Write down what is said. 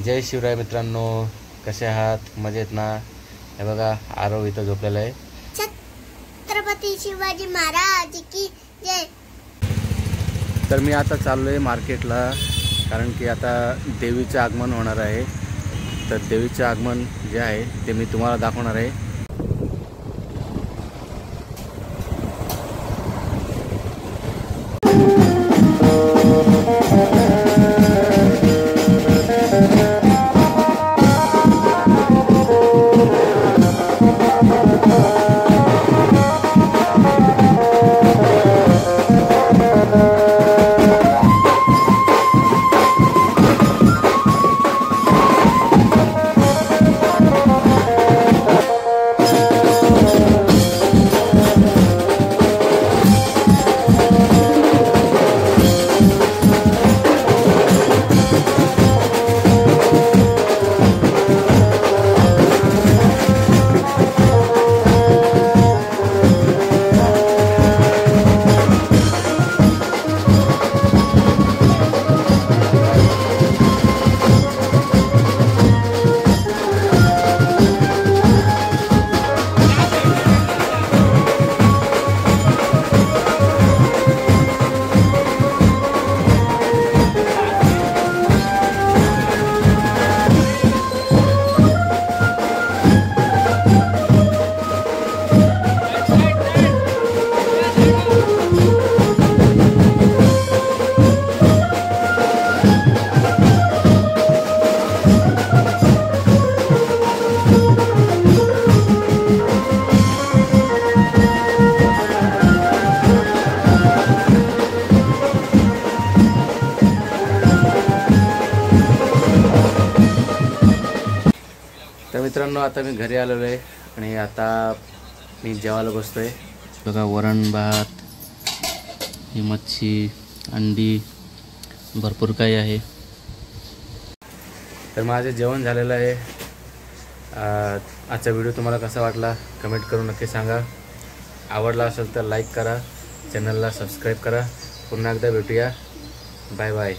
जय शिवराय मित्रांनो, कसे आहात? मजेत ना? हे बघा आरव इथं झोपलेला आहे. छत्रपती शिवाजी महाराज की जय. तर मी आता चाललोय मार्केटला, कारण की आता देवीचे आगमन होणार आहे. तर देवीचे आगमन जे आहे ते मी तुम्हाला दाखवणार आहे. तर मित्रांनो, आता मी घरी आलेलो आहे आणि आता मी जेवायला बसतोय. बघा, वरण भात, ही मच्छी, अंडी, भरपूर काही आहे. तर माझं जेवण झालेलं आहे. आजचा व्हिडिओ तुम्हाला कसा वाटला कमेंट करून नक्की सांगा. आवडला असेल तर लाईक करा, चॅनलला सबस्क्राईब करा. पुन्हा एकदा भेटूया. Bye bye.